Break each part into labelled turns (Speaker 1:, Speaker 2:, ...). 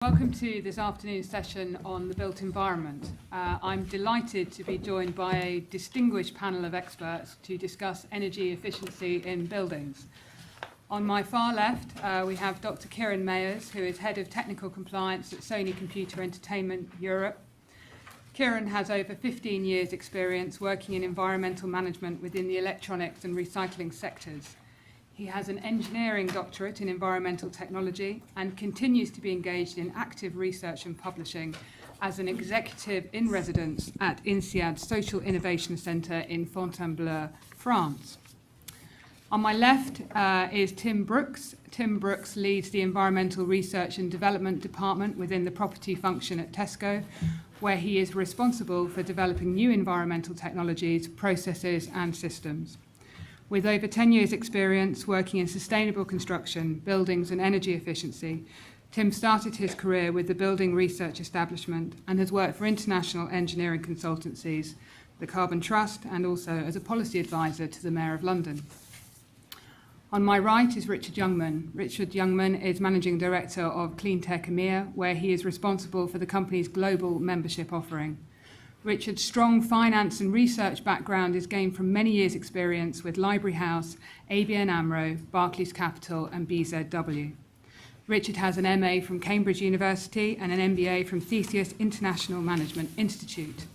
Speaker 1: Welcome to this afternoon's session on the built environment. I'm delighted to be joined by a distinguished panel of experts to discuss energy efficiency in buildings. On my far left, we have Dr. Kieran Mayers, who is Head of Technical Compliance at Sony Computer Entertainment Europe. Kieran has over 15 years' experience working in environmental management within the electronics and recycling sectors. He has an engineering doctorate in environmental technology and continues to be engaged in active research and publishing as an executive in residence at INSEAD Social Innovation Centre in Fontainebleau, France. On my left is Tim Brooks. Tim Brooks leads the Environmental Research and Development Department within the property function at Tesco, where he is responsible for developing new environmental technologies, processes and systems. With over 10 years' experience working in sustainable construction, buildings and energy efficiency, Tim started his career with the Building Research Establishment and has worked for international engineering consultancies, the Carbon Trust, and also as a policy advisor to the Mayor of London. On my right is Richard Youngman. Richard Youngman is Managing Director of Cleantech EMEA, where he is responsible for the company's global membership offering. Richard's strong finance and research background is gained from many years' experience with Library House, ABN AMRO, Barclays Capital and BZW. Richard has an MA from Cambridge University and an MBA from Theseus International Management Institute.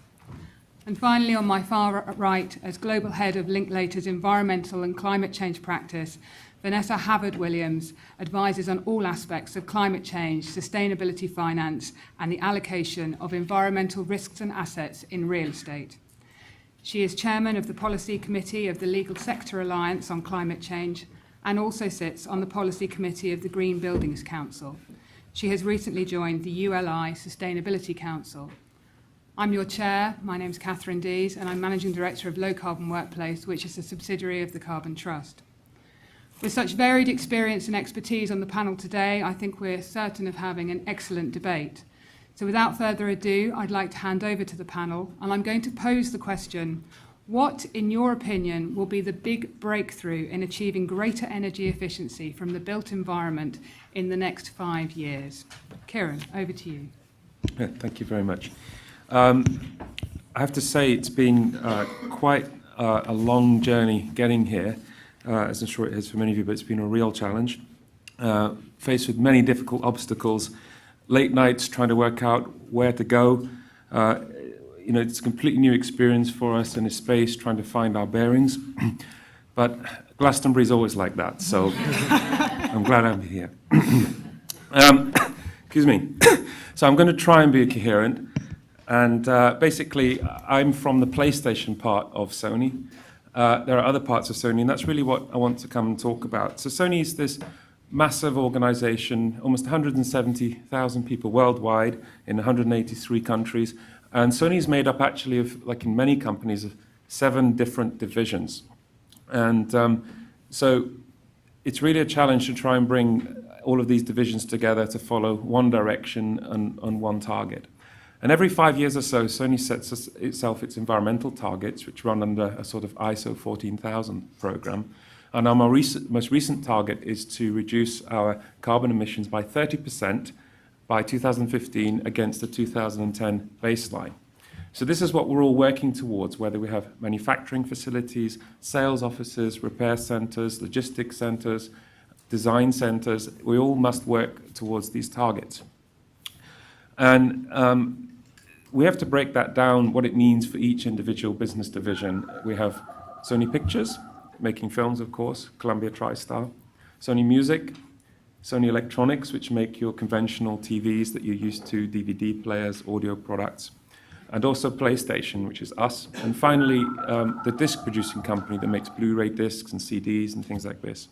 Speaker 1: And finally, on my far right, as Global Head of Linklaters Environmental and Climate Change Practice, Vanessa Havard-Williams advises on all aspects of climate change, sustainability finance, and the allocation of environmental risks and assets in real estate. She is chairman of the Policy Committee of the Legal Sector Alliance on Climate Change and also sits on the Policy Committee of the Green Buildings Council. She has recently joined the ULI Sustainability Council. I'm your chair, my name's Catherine Dees, and I'm Managing Director of Low Carbon Workplace, which is a subsidiary of the Carbon Trust. With such varied experience and expertise on the panel today, I think we're certain of having an excellent debate. So without further ado, I'd like to hand over to the panel, and I'm going to pose the question, what, in your opinion, will be the big breakthrough in achieving greater energy efficiency from the built environment in the next 5 years? Kieran, over to you.
Speaker 2: Yeah, thank you very much. I have to say it's been quite a long journey getting here. As I'm sure it is for many of you, but it's been a real challenge. Faced with many difficult obstacles, late nights trying to work out where to go. It's a completely new experience for us in a space, trying to find our bearings. But Glastonbury is always like that, so I'm glad I'm here. Excuse me. So I'm going to try and be coherent. And basically, I'm from the PlayStation part of Sony. There are other parts of Sony, and that's really what I want to come and talk about. So Sony is this massive organization, almost 170,000 people worldwide in 183 countries. And Sony is made up actually of, like in many companies, of 7 different divisions. And so it's really a challenge to try and bring all of these divisions together to follow one direction and one target. And every 5 years or so, Sony sets itself its environmental targets, which run under a sort of ISO 14000 program. And our most recent target is to reduce our carbon emissions by 30% by 2015 against the 2010 baseline. So this is what we're all working towards, whether we have manufacturing facilities, sales offices, repair centers, logistics centers, design centers. We all must work towards these targets. And we have to break that down, what it means for each individual business division. We have Sony Pictures, making films, of course, Columbia TriStar, Sony Music, Sony Electronics, which make your conventional TVs that you're used to, DVD players, audio products, and also PlayStation, which is us. And finally, the disc producing company that makes Blu-ray discs and CDs and things like this.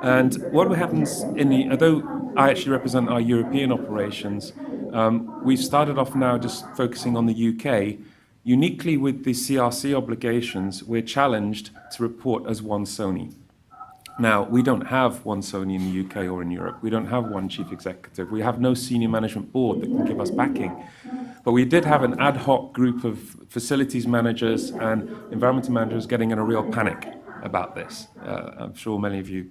Speaker 2: And what happens although I actually represent our European operations, we've started off now just focusing on the UK. Uniquely with the CRC obligations, we're challenged to report as one Sony. Now, we don't have one Sony in the UK or in Europe. We don't have one chief executive. We have no senior management board that can give us backing. But we did have an ad hoc group of facilities managers and environmental managers getting in a real panic about this. I'm sure many of you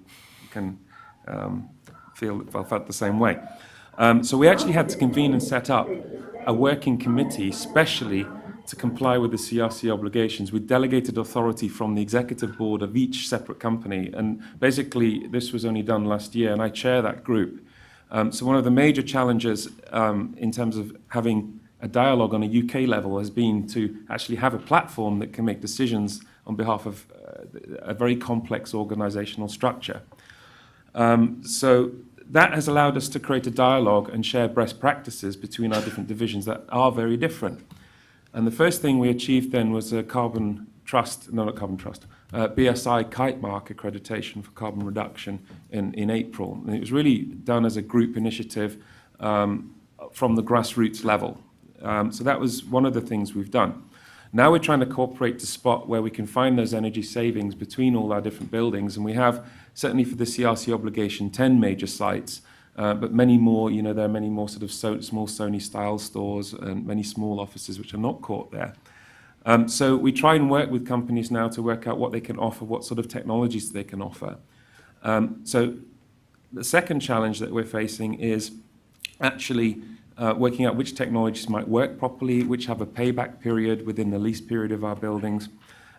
Speaker 2: can felt the same way. So we actually had to convene and set up a working committee specially to comply with the CRC obligations with delegated authority from the executive board of each separate company. And basically, this was only done last year, and I chair that group. So one of the major challenges in terms of having a dialogue on a UK level has been to actually have a platform that can make decisions on behalf of a very complex organizational structure. So that has allowed us to create a dialogue and share best practices between our different divisions that are very different. And the first thing we achieved then was a BSI Kite Mark accreditation for carbon reduction in April. And it was really done as a group initiative from the grassroots level. So that was one of the things we've done. Now we're trying to cooperate to spot where we can find those energy savings between all our different buildings. And we have, certainly for the CRC obligation, 10 major sites. But many more, there are many more sort of small Sony-style stores and many small offices which are not caught there. So we try and work with companies now to work out what they can offer, what sort of technologies they can offer. So the second challenge that we're facing is actually working out which technologies might work properly, which have a payback period within the lease period of our buildings.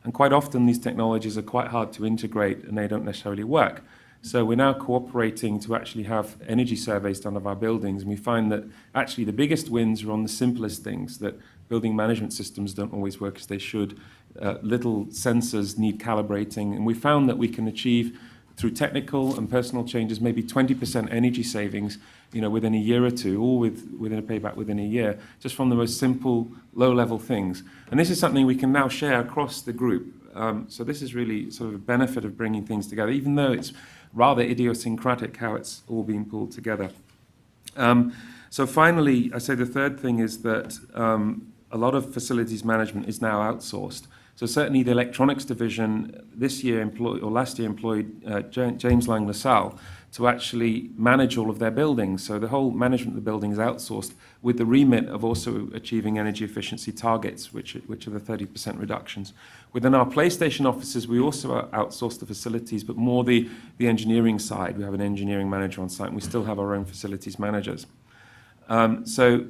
Speaker 2: And quite often these technologies are quite hard to integrate and they don't necessarily work. So we're now cooperating to actually have energy surveys done of our buildings, and we find that actually the biggest wins are on the simplest things, that building management systems don't always work as they should, little sensors need calibrating, and we found that we can achieve through technical and personal changes maybe 20% energy savings within a year or two, or within a payback within a year, just from the most simple low-level things. And this is something we can now share across the group. So this is really sort of a benefit of bringing things together, even though it's rather idiosyncratic how it's all being pulled together. So finally, I say the third thing is that a lot of facilities management is now outsourced. So certainly the electronics division last year employed James Lang LaSalle to actually manage all of their buildings. So the whole management of the building is outsourced with the remit of also achieving energy efficiency targets, which are the 30% reductions. Within our PlayStation offices, we also outsource the facilities, but more the engineering side. We have an engineering manager on site, and we still have our own facilities managers. So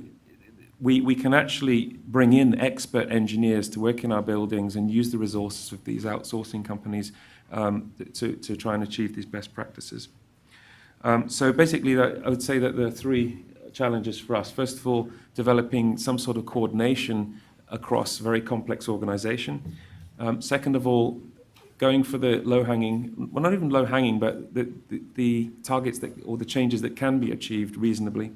Speaker 2: we can actually bring in expert engineers to work in our buildings and use the resources of these outsourcing companies to try and achieve these best practices. So basically, I would say that there are three challenges for us. First of all, developing some sort of coordination across a very complex organization. Second of all, going for the low-hanging, well, not even low-hanging, but the targets or the changes that can be achieved reasonably.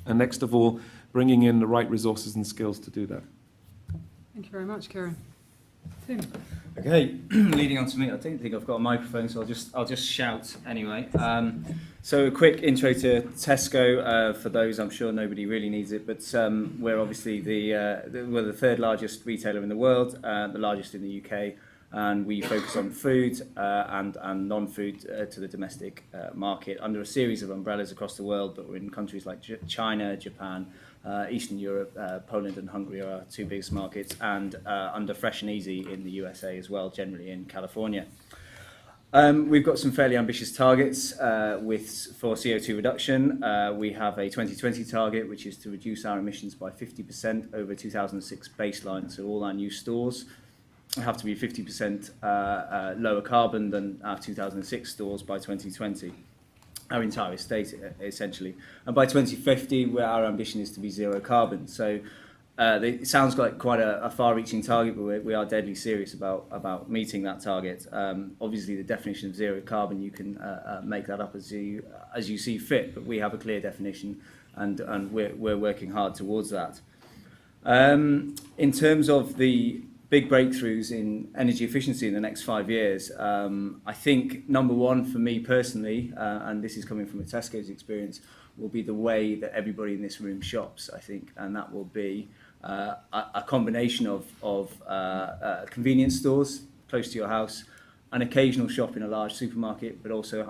Speaker 2: And next of all, bringing in the right resources and skills to do that.
Speaker 1: Thank you very much, Kieran. Tim.
Speaker 3: Okay, leading on to me. I don't think I've got a microphone, so I'll just shout anyway. So a quick intro to Tesco. For those, I'm sure nobody really needs it, but we're obviously we're the third largest retailer in the world, the largest in the UK, and we focus on food and non-food to the domestic market under a series of umbrellas across the world, but we're in countries like China, Japan, Eastern Europe, Poland and Hungary are our two biggest markets, and under Fresh and Easy in the USA as well, generally in California. We've got some fairly ambitious targets for CO2 reduction. We have a 2020 target, which is to reduce our emissions by 50% over 2006 baseline, so all our new stores have to be 50% lower carbon than our 2006 stores by 2020. Our entire estate, essentially. And by 2050, our ambition is to be zero carbon. So it sounds like quite a far-reaching target, but we are deadly serious about meeting that target. Obviously, the definition of zero carbon, you can make that up as you see fit, but we have a clear definition, and we're working hard towards that. In terms of the big breakthroughs in energy efficiency in the next 5 years. I think number one for me personally, and this is coming from a Tesco's experience, will be the way that everybody in this room shops, I think, and that will be a combination of convenience stores close to your house, an occasional shop in a large supermarket, but also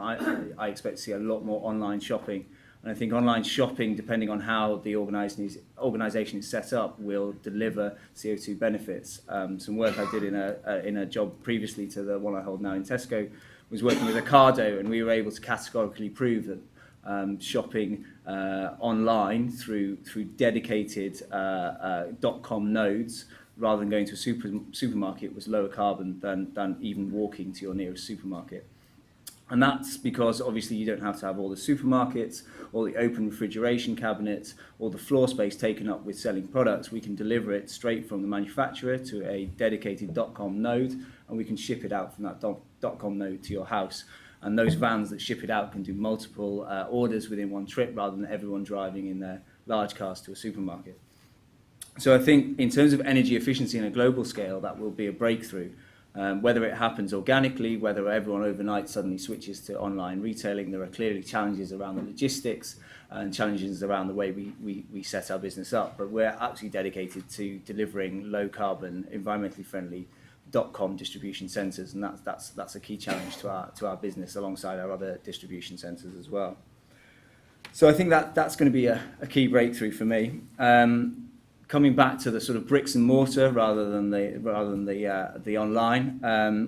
Speaker 3: I expect to see a lot more online shopping. And I think online shopping, depending on how the organisation is set up, will deliver CO2 benefits. Some work I did in a job previously to the one I hold now in Tesco was working with Ocado, and we were able to categorically prove that shopping online through dedicated .com nodes, rather than going to a supermarket, was lower carbon than even walking to your nearest supermarket. And that's because obviously you don't have to have all the supermarkets, all the open refrigeration cabinets, all the floor space taken up with selling products. We can deliver it straight from the manufacturer to a dedicated .com node, and we can ship it out from that .com node to your house. And those vans that ship it out can do multiple orders within one trip, rather than everyone driving in their large cars to a supermarket. So I think in terms of energy efficiency on a global scale, that will be a breakthrough. Whether it happens organically, whether everyone overnight suddenly switches to online retailing, there are clearly challenges around the logistics and challenges around the way we set our business up. But we're absolutely dedicated to delivering low carbon, environmentally friendly .com distribution centres, and that's a key challenge to our business, alongside our other distribution centres as well. So I think that's going to be a key breakthrough for me. Coming back to the sort of bricks and mortar rather than the online,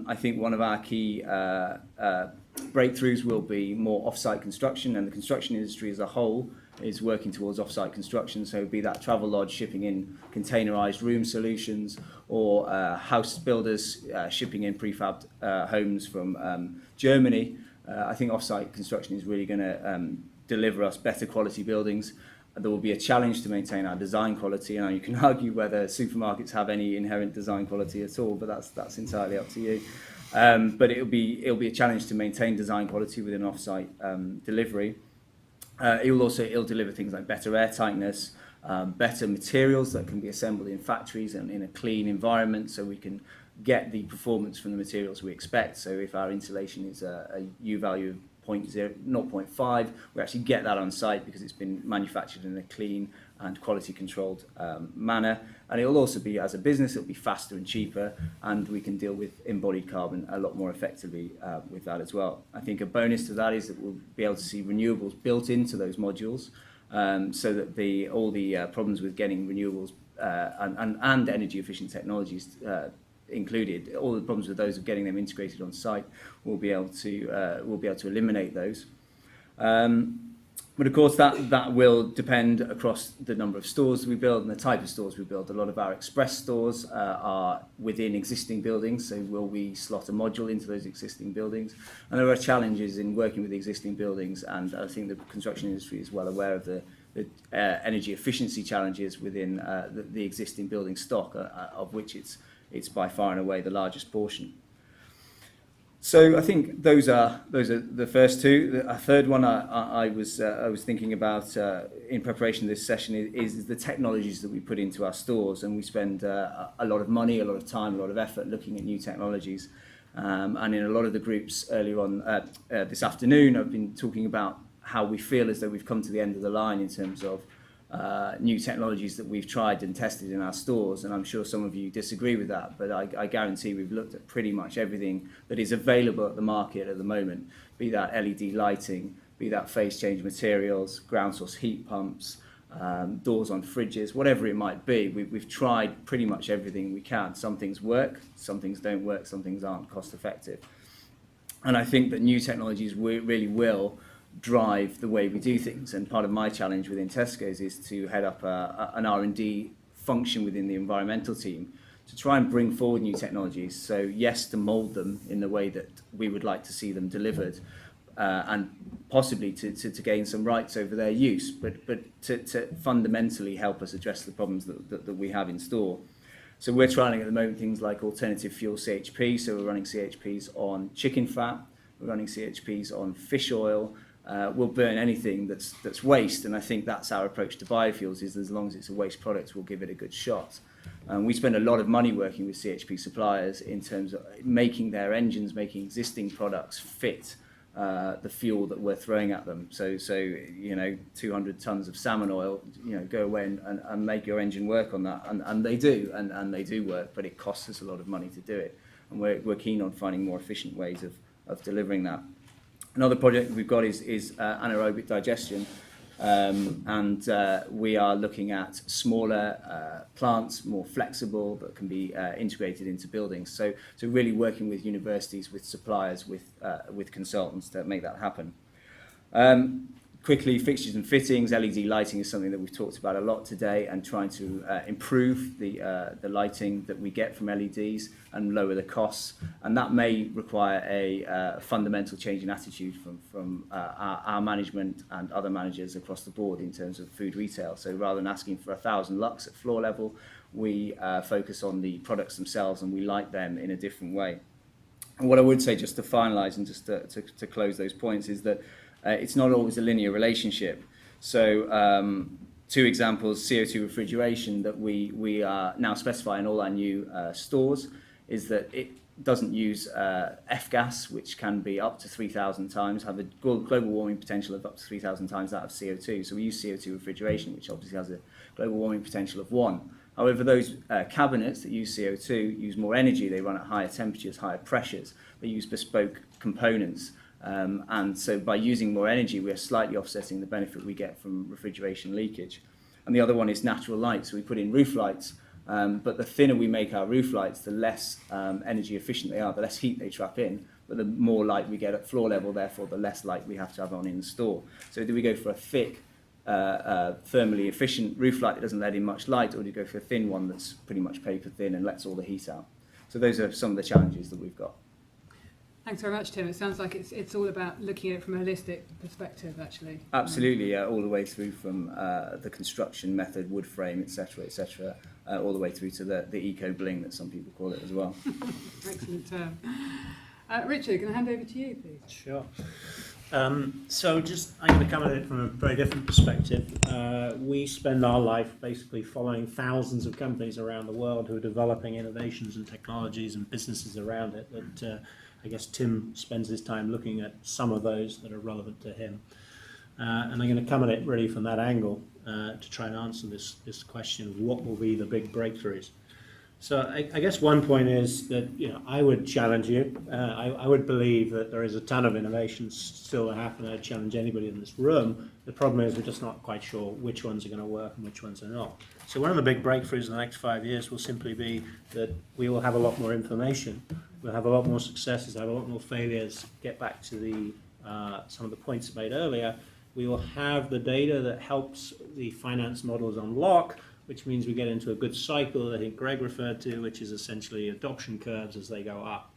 Speaker 3: I think one of our key breakthroughs will be more off-site construction, and the construction industry as a whole is working towards off-site construction. So be that Travelodge shipping in containerized room solutions, or house builders shipping in prefabbed homes from Germany. I think off-site construction is really going to deliver us better quality buildings. There will be a challenge to maintain our design quality, and you can argue whether supermarkets have any inherent design quality at all, but that's entirely up to you. But it'll be a challenge to maintain design quality within off-site delivery. It'll deliver things like better air tightness, better materials that can be assembled in factories and in a clean environment, so we can get the performance from the materials we expect. So if our insulation is a U value of 0.5, we actually get that on site because it's been manufactured in a clean and quality controlled manner. And it'll also be, as a business, it'll be faster and cheaper, and we can deal with embodied carbon a lot more effectively with that as well. I think a bonus to that is that we'll be able to see renewables built into those modules, so that all the problems with getting renewables and energy efficient technologies included, all the problems with those of getting them integrated on site, we'll be able to eliminate those. But of course that will depend across the number of stores we build and the type of stores we build. A lot of our express stores are within existing buildings, so will we slot a module into those existing buildings? And there are challenges in working with existing buildings, and I think the construction industry is well aware of the energy efficiency challenges within the existing building stock, of which it's by far and away the largest portion. So I think those are the first two. A third one I was thinking about in preparation of this session is the technologies that we put into our stores, and we spend a lot of money, a lot of time, a lot of effort looking at new technologies. And in a lot of the groups earlier on this afternoon, I've been talking about how we feel as though we've come to the end of the line in terms of new technologies that we've tried and tested in our stores, and I'm sure some of you disagree with that, but I guarantee we've looked at pretty much everything that is available at the market at the moment, be that LED lighting, be that phase change materials, ground source heat pumps, doors on fridges, whatever it might be. We've tried pretty much everything we can. Some things work, some things don't work, some things aren't cost effective. And I think that new technologies really will drive the way we do things, and part of my challenge within Tesco's is to head up an R&D function within the environmental team to try and bring forward new technologies. So yes, to mould them in the way that we would like to see them delivered, and possibly to gain some rights over their use, but to fundamentally help us address the problems that we have in store. So we're trialling at the moment things like alternative fuel CHP, so we're running CHPs on chicken fat, we're running CHPs on fish oil. We'll burn anything that's waste, and I think that's our approach to biofuels, is as long as it's a waste product, we'll give it a good shot. We spend a lot of money working with CHP suppliers in terms of making their engines, making existing products fit the fuel that we're throwing at them. So 200 tons of salmon oil, go away and make your engine work on that, and they do, and they do work, but it costs us a lot of money to do it, and we're keen on finding more efficient ways of delivering that. Another project we've got is anaerobic digestion, and we are looking at smaller plants, more flexible, that can be integrated into buildings. So really working with universities, with suppliers, with consultants to make that happen. quickly, fixtures and fittings, LED lighting is something that we've talked about a lot today, and trying to improve the lighting that we get from LEDs and lower the costs. And that may require a fundamental change in attitude from our management and other managers across the board in terms of food retail. So rather than asking for 1,000 lux at floor level, we focus on the products themselves and we light them in a different way. And what I would say, just to finalise and just to close those points, is that it's not always a linear relationship. So two examples: CO2 refrigeration that we are now specifying in all our new stores is that it doesn't use F-gas, which can be up to 3,000 times, have a global warming potential of up to 3,000 times that of CO2. So we use CO2 refrigeration, which obviously has a global warming potential of 1. However, those cabinets that use CO2 use more energy. They run at higher temperatures, higher pressures. They use bespoke components. And so by using more energy, we are slightly offsetting the benefit we get from refrigeration leakage. And the other one is natural light. So we put in roof lights, but the thinner we make our roof lights, the less energy efficient they are, the less heat they trap in, but the more light we get at floor level, therefore the less light we have to have on in the store. So do we go for a thick, thermally efficient roof light that doesn't let in much light, or do you go for a thin one that's pretty much paper thin and lets all the heat out? So those are some of the challenges that we've got.
Speaker 1: Thanks very much, Tim. It sounds like it's all about looking at it from a holistic perspective, actually.
Speaker 3: Absolutely, all the way through from the construction method, wood frame, etc., all the way through to the eco bling that some people call it as well.
Speaker 1: Excellent term. Richard, can I hand over to you, please?
Speaker 4: Sure. So just, I'm going to come at it from a very different perspective. We spend our life basically following thousands of companies around the world who are developing innovations and technologies and businesses around it that I guess Tim spends his time looking at some of those that are relevant to him. And I'm going to come at it really from that angle to try and answer this question of what will be the big breakthroughs. So I guess one point is that, I would challenge you. I would believe that there is a ton of innovations still to happen. I'd challenge anybody in this room. The problem is we're just not quite sure which ones are going to work and which ones are not. So one of the big breakthroughs in the next 5 years will simply be that we will have a lot more information. We'll have a lot more successes, have a lot more failures. Get back to the some of the points made earlier. We will have the data that helps the finance models unlock, which means we get into a good cycle that I think Greg referred to, which is essentially adoption curves as they go up,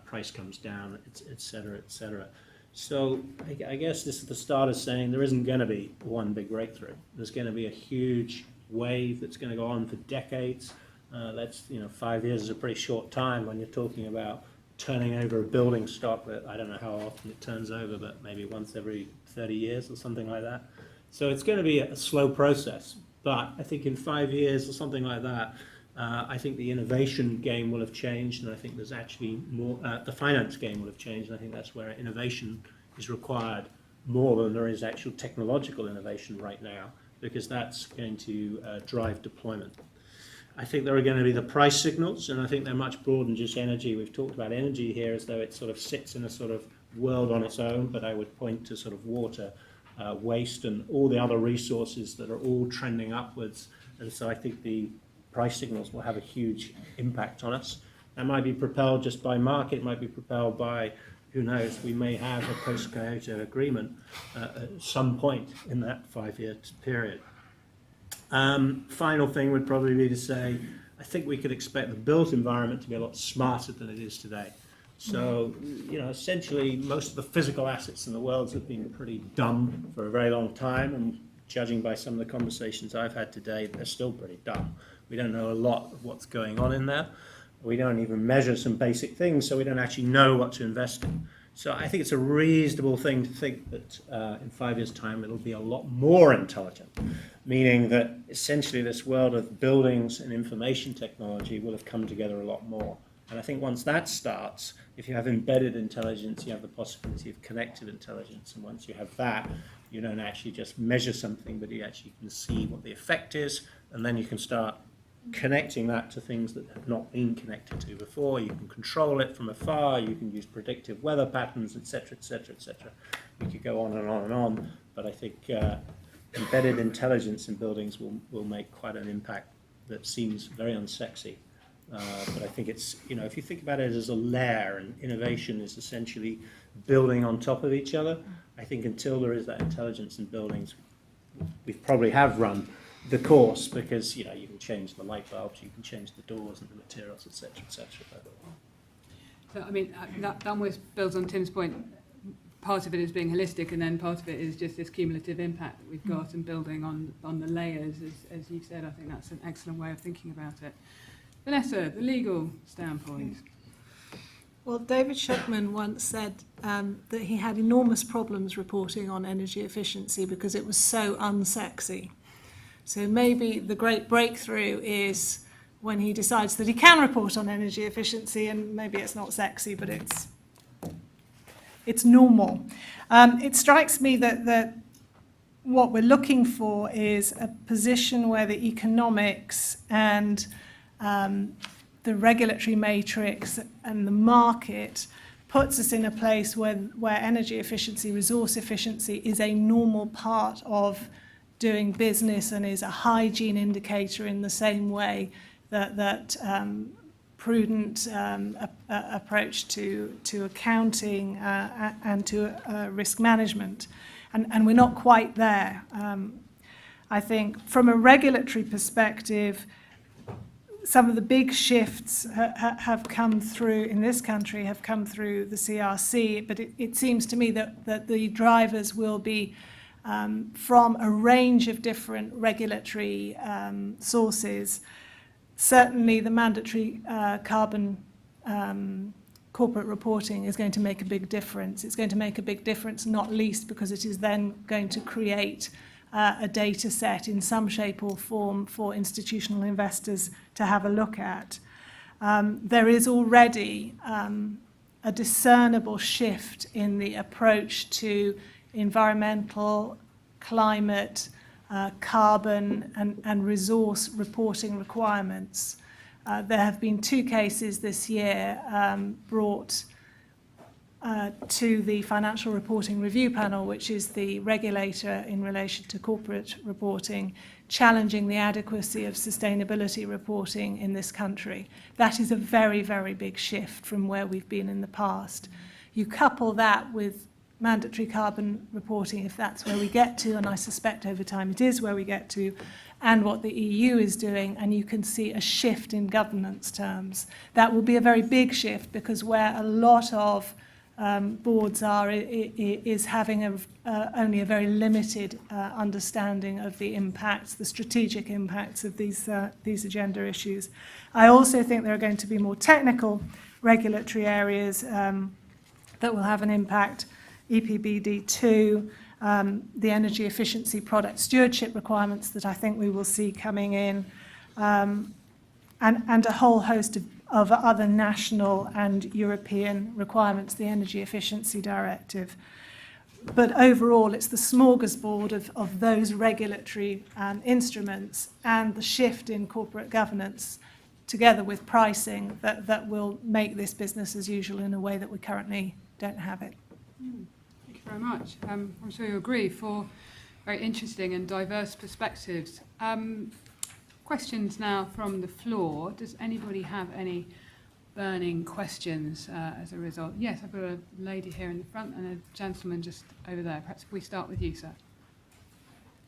Speaker 4: price comes down, et cetera, et cetera. So I guess this is the start of saying there isn't going to be one big breakthrough. There's going to be a huge wave that's going to go on for decades. 5 years is a pretty short time when you're talking about turning over a building stock that I don't know how often it turns over, but maybe once every 30 years or something like that. So it's going to be a slow process. But I think in 5 years or something like that, I think the innovation game will have changed, and I think there's actually more, the finance game will have changed, and I think that's where innovation is required more than there is actual technological innovation right now, because that's going to drive deployment. I think there are going to be the price signals, and I think they're much broader than just energy. We've talked about energy here as though it sort of sits in a sort of world on its own, but I would point to sort of water, waste, and all the other resources that are all trending upwards. And so I think the price signals will have a huge impact on us. That might be propelled just by market, it might be propelled by, who knows, we may have a post-Kyoto agreement at some point in that 5-year period. Final thing would probably be to say, I think we could expect the built environment to be a lot smarter than it is today. So, essentially most of the physical assets in the world have been pretty dumb for a very long time, and judging by some of the conversations I've had today, they're still pretty dumb. We don't know a lot of what's going on in there. We don't even measure some basic things, so we don't actually know what to invest in. So I think it's a reasonable thing to think that in 5 years' time it'll be a lot more intelligent, meaning that essentially this world of buildings and information technology will have come together a lot more. And I think once that starts, if you have embedded intelligence, you have the possibility of connected intelligence. And once you have that, you don't actually just measure something, but you actually can see what the effect is, and then you can start connecting that to things that have not been connected to before. You can control it from afar, you can use predictive weather patterns, etc., etc., etc. We could go on and on and on, but I think embedded intelligence in buildings will make quite an impact that seems very unsexy. But I think it's, if you think about it as a layer, and innovation is essentially building on top of each other. I think until there is that intelligence in buildings, we probably have run the course, because you can change the light bulbs, you can change the doors and the materials, etc., etc.
Speaker 1: So, I mean, that almost builds on Tim's point. Part of it is being holistic, and then part of it is just this cumulative impact that we've got and building on the layers, as you said. I think that's an excellent way of thinking about it. Vanessa, the legal standpoint.
Speaker 5: Well, David Schuckman once said that he had enormous problems reporting on energy efficiency because it was so unsexy. So maybe the great breakthrough is when he decides that he can report on energy efficiency, and maybe it's not sexy, but it's normal. It strikes me that what we're looking for is a position where the economics and the regulatory matrix and the market puts us in a place where energy efficiency, resource efficiency is a normal part of doing business and is a hygiene indicator in the same way that prudent approach to accounting and to risk management. And we're not quite there. I think from a regulatory perspective, some of the big shifts have come through in this country, have come through the CRC, but it seems to me that the drivers will be from a range of different regulatory sources. Certainly the mandatory carbon corporate reporting is going to make a big difference. It's going to make a big difference, not least because it is then going to create a data set in some shape or form for institutional investors to have a look at. There is already a discernible shift in the approach to environmental, climate, carbon and resource reporting requirements. There have been 2 cases this year brought to the Financial Reporting Review Panel, which is the regulator in relation to corporate reporting, challenging the adequacy of sustainability reporting in this country. That is a very, very big shift from where we've been in the past. You couple that with mandatory carbon reporting, if that's where we get to, and I suspect over time it is where we get to, and what the EU is doing, and you can see a shift in governance terms. That will be a very big shift, because where a lot of boards are is having only a very limited understanding of the impacts, the strategic impacts of these agenda issues. I also think there are going to be more technical regulatory areas that will have an impact. EPBD2, the energy efficiency product stewardship requirements that I think we will see coming in, and a whole host of other national and European requirements, the Energy Efficiency Directive. But overall, it's the smorgasbord of those regulatory instruments and the shift in corporate governance, together with pricing, that will make this business as usual in a way that we currently don't have it.
Speaker 1: Thank you very much. I'm sure you agree, for very interesting and diverse perspectives. Questions now from the floor. Does anybody have any burning questions as a result? Yes, I've got a lady here in the front and a gentleman just over there. Perhaps if we start with you, sir.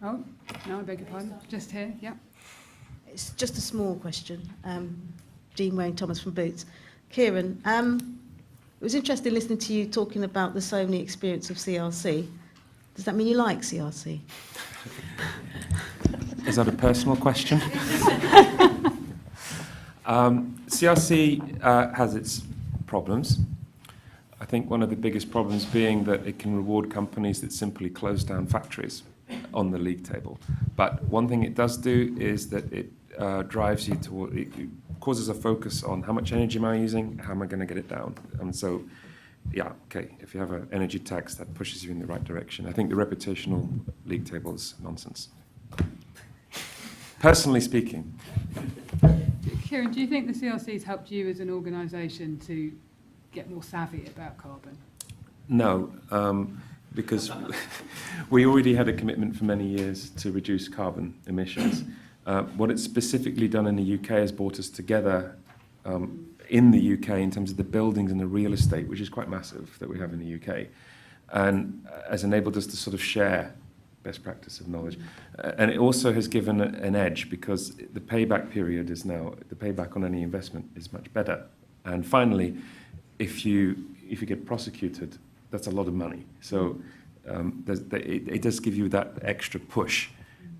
Speaker 1: Oh, no, I beg your pardon. Just here, yeah.
Speaker 6: It's just a small question. Jean Wayne Thomas from Boots. Kieran, it was interesting listening to you talking about the Sony experience of CRC. Does that mean you like CRC?
Speaker 2: Is that a personal question? CRC has its problems. I think one of the biggest problems being that it can reward companies that simply close down factories on the league table. But one thing it does do is that it drives you toward, it causes a focus on how much energy am I using, how am I going to get it down. And so, yeah, okay, if you have an energy tax, that pushes you in the right direction. I think the reputational league table is nonsense. Personally speaking.
Speaker 1: Kieran, do you think the CRC has helped you as an organisation to get more savvy about carbon?
Speaker 2: No, because we already had a commitment for many years to reduce carbon emissions. What it's specifically done in the UK has brought us together in the UK in terms of the buildings and the real estate, which is quite massive that we have in the UK, and has enabled us to sort of share best practice of knowledge. And it also has given an edge because the payback period is now, the payback on any investment is much better. And finally, if you get prosecuted, that's a lot of money. So it does give you that extra push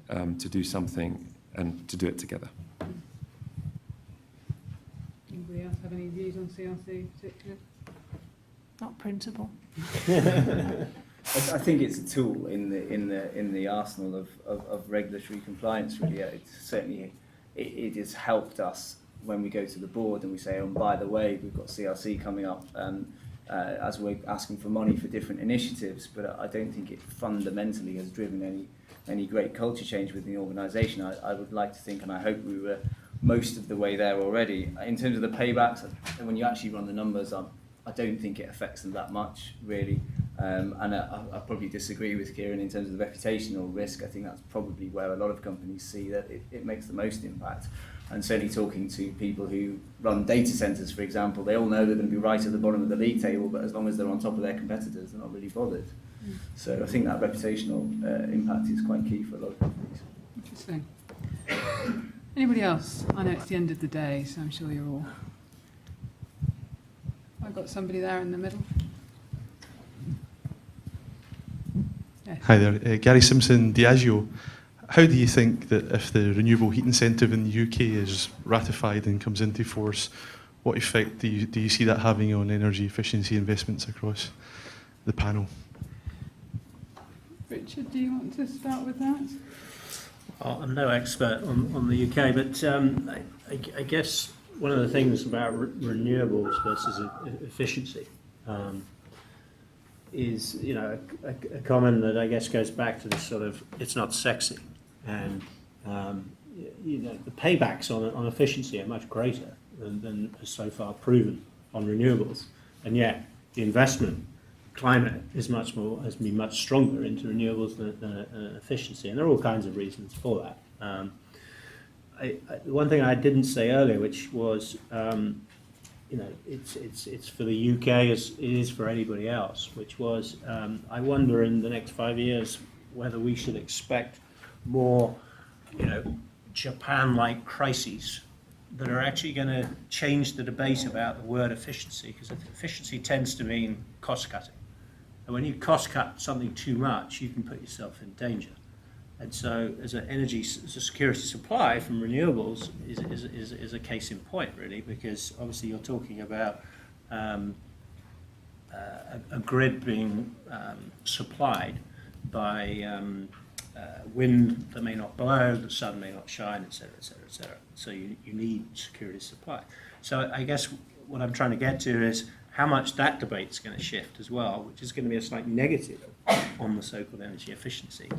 Speaker 2: to do something and to do it together.
Speaker 1: Anybody else have any views on CRC in particular?
Speaker 5: Not printable.
Speaker 3: I think it's a tool in the arsenal of regulatory compliance. Really, it has helped us when we go to the board and we say, oh, by the way, we've got CRC coming up, as we're asking for money for different initiatives. But I don't think it fundamentally has driven any great culture change within the organisation. I would like to think, and I hope we were most of the way there already. In terms of the paybacks, when you actually run the numbers, I don't think it affects them that much, really. And I probably disagree with Kieran in terms of the reputational risk. I think that's probably where a lot of companies see that it makes the most impact. And certainly talking to people who run data centres, for example, they all know they're going to be right at the bottom of the league table, but as long as they're on top of their competitors, they're not really bothered. So I think that reputational impact is quite key for a lot of companies.
Speaker 1: Interesting. Anybody else? I know it's the end of the day, so I'm sure you're all... I've got somebody there in the middle. Yes.
Speaker 7: Hi there, Gary Simpson, Diageo. How do you think that if the renewable heat incentive in the UK is ratified and comes into force, what effect do you see that having on energy efficiency investments across the panel?
Speaker 1: Richard, do you want to start with that?
Speaker 4: I'm no expert on the UK, but I guess one of the things about renewables versus efficiency is, a comment that I guess goes back to this sort of, it's not sexy. And, the paybacks on efficiency are much greater than has so far proven on renewables. And yet the investment climate has been much stronger into renewables than efficiency. And there are all kinds of reasons for that. One thing I didn't say earlier, which was, it's for the UK as it is for anybody else, which was, I wonder in the next 5 years whether we should expect more, Japan-like crises that are actually going to change the debate about the word efficiency, because efficiency tends to mean cost cutting. And when you cost cut something too much, you can put yourself in danger. And so, as a security supply from renewables is a case in point, really, because obviously you're talking about a grid being supplied by wind that may not blow, the sun may not shine, etc., etc., etc. So you need security supply. So I guess what I'm trying to get to is how much that debate's going to shift as well, which is going to be a slight negative on the so-called energy efficiency.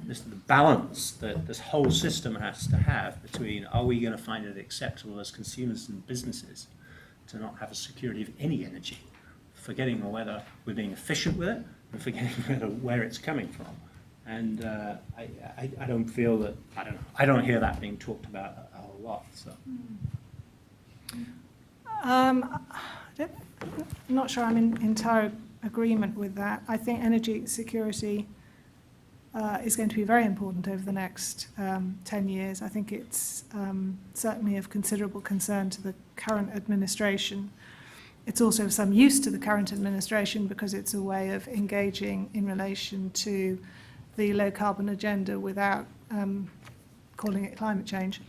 Speaker 4: This the balance that this whole system has to have between, are we going to find it acceptable as consumers and businesses to not have a security of any energy, forgetting whether we're being efficient with it and forgetting where it's coming from. And I don't feel that, I don't hear that being talked about a whole lot. So.
Speaker 5: I'm not sure I'm in entire agreement with that. I think energy security is going to be very important over the next 10 years. I think it's certainly of considerable concern to the current administration. It's also of some use to the current administration because it's a way of engaging in relation to the low carbon agenda without calling it climate change.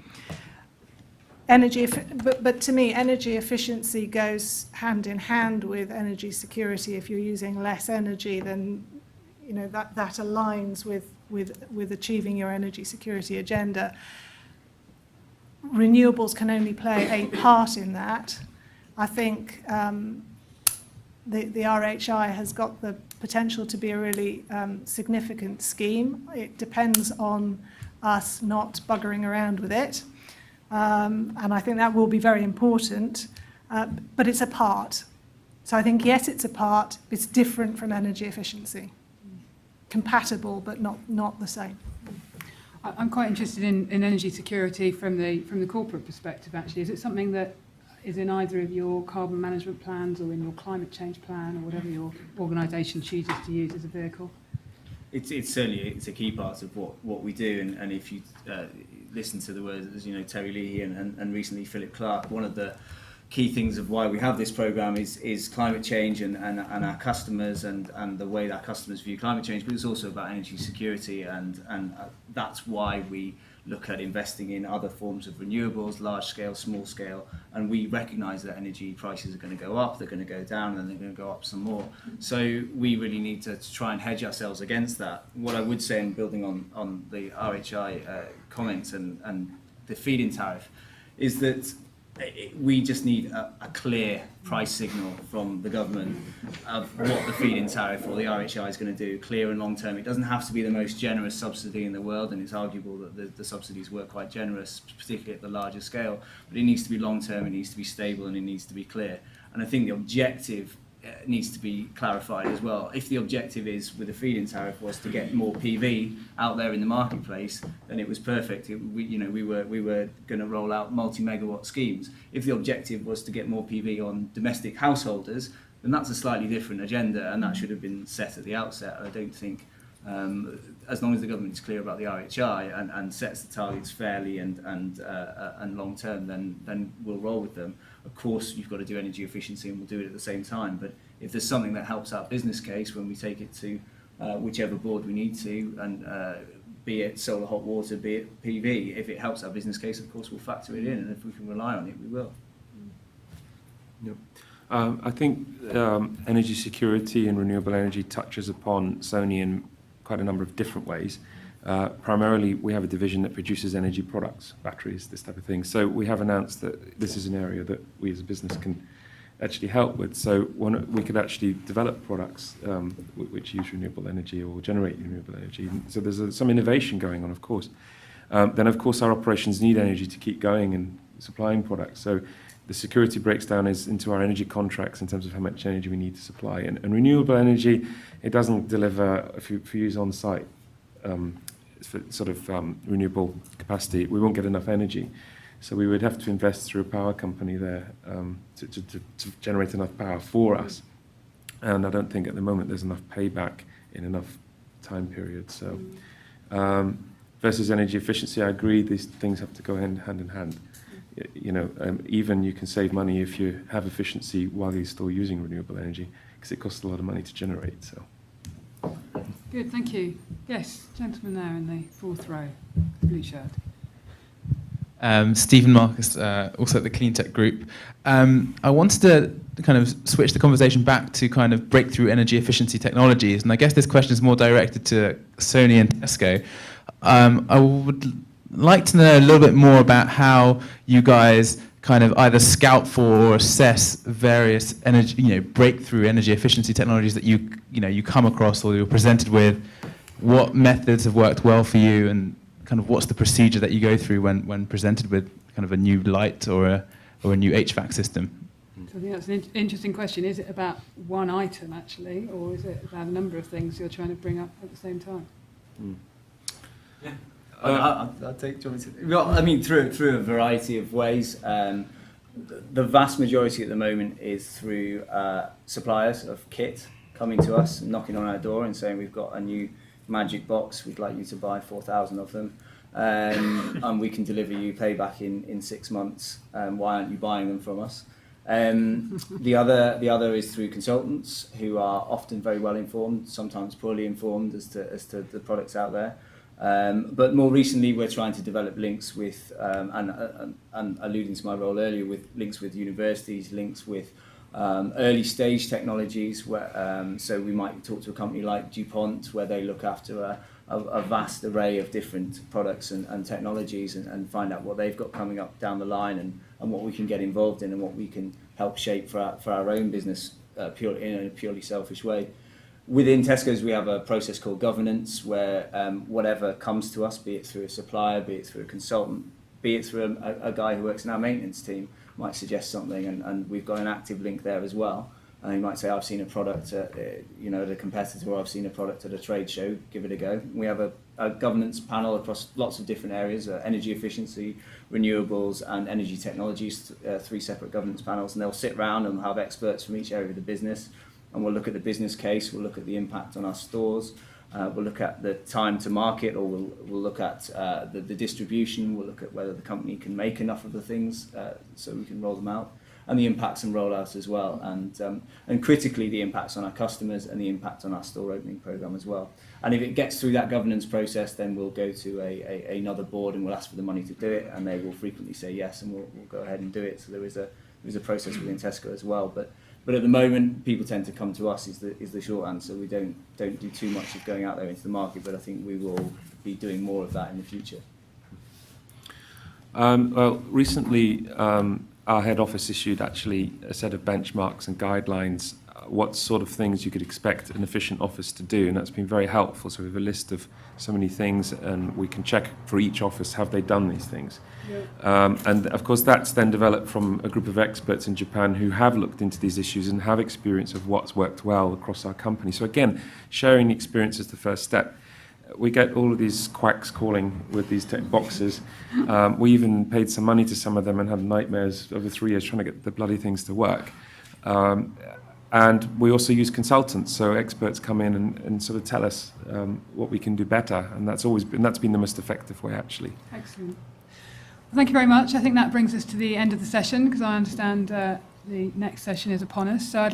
Speaker 5: But to me, energy efficiency goes hand in hand with energy security. If you're using less energy, then that aligns with achieving your energy security agenda. Renewables can only play a part in that. I think the RHI has got the potential to be a really significant scheme. It depends on us not buggering around with it. And I think that will be very important, but it's a part. So I think, yes, it's a part, but it's different from energy efficiency. Compatible, but not the same.
Speaker 1: I'm quite interested in energy security from the corporate perspective, actually. Is it something that is in either of your carbon management plans or in your climate change plan or whatever your organisation chooses to use as a vehicle?
Speaker 3: It's certainly it's a key part of what we do, and if you listen to the words, as you know, Terry Leahy and recently Philip Clark, one of the key things of why we have this programme is climate change and our customers and the way that customers view climate change, but it's also about energy security, and that's why we look at investing in other forms of renewables, large scale, small scale, and we recognise that energy prices are going to go up, they're going to go down, and they're going to go up some more. So we really need to try and hedge ourselves against that. What I would say, in building on the RHI comments and the feed-in tariff, is that we just need a clear price signal from the government of what the feed-in tariff or the RHI is going to do, clear and long term. It doesn't have to be the most generous subsidy in the world, and it's arguable that the subsidies were quite generous, particularly at the larger scale, but it needs to be long term, it needs to be stable, and it needs to be clear. And I think the objective needs to be clarified as well. If the objective is, with the feed-in tariff, was to get more PV out there in the marketplace, then it was perfect. We were going to roll out multi-megawatt schemes. If the objective was to get more PV on domestic householders, then that's a slightly different agenda, and that should have been set at the outset. I don't think, as long as the government is clear about the RHI and sets the targets fairly and long term, then we'll roll with them. Of course, you've got to do energy efficiency, and we'll do it at the same time. But if there's something that helps our business case when we take it to whichever board we need to, and be it solar hot water, be it PV, if it helps our business case, of course, we'll factor it in, and if we can rely on it, we will.
Speaker 2: Yep. I think energy security and renewable energy touches upon Sony in quite a number of different ways. Primarily, we have a division that produces energy products, batteries, this type of thing. So we have announced that this is an area that we as a business can actually help with. So we could actually develop products which use renewable energy or generate renewable energy. So there's some innovation going on, of course. Then, of course, our operations need energy to keep going and supplying products. So the security breaks down into our energy contracts in terms of how much energy we need to supply. And renewable energy, it doesn't deliver, if you use on site, for sort of renewable capacity, we won't get enough energy. So we would have to invest through a power company there to generate enough power for us. And I don't think at the moment there's enough payback in enough time period. So versus energy efficiency, I agree, these things have to go hand in hand. Even you can save money if you have efficiency while you're still using renewable energy, because it costs a lot of money to generate. So.
Speaker 1: Good, thank you. Yes, gentleman there in the fourth row, blue shirt.
Speaker 8: Stephen Marcus, also at the Cleantech Group. I wanted to kind of switch the conversation back to kind of breakthrough energy efficiency technologies, and I guess this question is more directed to Sony and Tesco. I would like to know a little bit more about how you guys kind of either scout for or assess various energy, breakthrough energy efficiency technologies that you come across or you're presented with. What methods have worked well for you, and kind of what's the procedure that you go through when presented with kind of a new light or a new HVAC system?
Speaker 1: So I think that's an interesting question. Is it about one item actually, or is it about a number of things you're trying to bring up at the same time?
Speaker 3: Yeah. I'll take. Do you want me to? Well, I mean, through a variety of ways. The vast majority at the moment is through suppliers of kit coming to us, knocking on our door and saying, we've got a new magic box, we'd like you to buy 4,000 of them, and we can deliver you payback in 6 months. Why aren't you buying them from us? The other is through consultants who are often very well informed, sometimes poorly informed as to the products out there. But more recently, we're trying to develop links with, and alluding to my role earlier, with links with universities, links with early stage technologies. Where, so we might talk to a company like DuPont, where they look after a vast array of different products and technologies, and find out what they've got coming up down the line, and what we can get involved in, and what we can help shape for our own business in a purely selfish way. Within Tesco's, we have a process called governance, where whatever comes to us, be it through a supplier, be it through a consultant, be it through a guy who works in our maintenance team, might suggest something, and we've got an active link there as well. And he might say, I've seen a product at a competitor, or I've seen a product at a trade show, give it a go. We have a governance panel across lots of different areas, energy efficiency, renewables and energy technologies, 3 separate governance panels, and they'll sit around and have experts from each area of the business, and we'll look at the business case, we'll look at the impact on our stores, we'll look at the time to market, or we'll look at the distribution, we'll look at whether the company can make enough of the things so we can roll them out, and the impacts and rollouts as well, and critically the impacts on our customers and the impact on our store opening programme as well. And if it gets through that governance process, then we'll go to another board and we'll ask for the money to do it, and they will frequently say yes, and we'll go ahead and do it. So there is a process within Tesco as well. But at the moment, people tend to come to us is the short answer. We don't do too much of going out there into the market, but I think we will be doing more of that in the future.
Speaker 2: Well, recently our head office issued actually a set of benchmarks and guidelines, what sort of things you could expect an efficient office to do, and that's been very helpful. So we have a list of so many things, and we can check for each office, have they done these things? Yeah. And of course that's then developed from a group of experts in Japan who have looked into these issues and have experience of what's worked well across our company. So again, sharing the experience is the first step. We get all of these quacks calling with these tick boxes. We even paid some money to some of them and had nightmares over 3 years trying to get the bloody things to work. And we also use consultants, so experts come in and sort of tell us what we can do better, and that's been the most effective way, actually.
Speaker 1: Excellent. Well, thank you very much. I think that brings us to the end of the session, because I understand the next session is upon us. So I'd like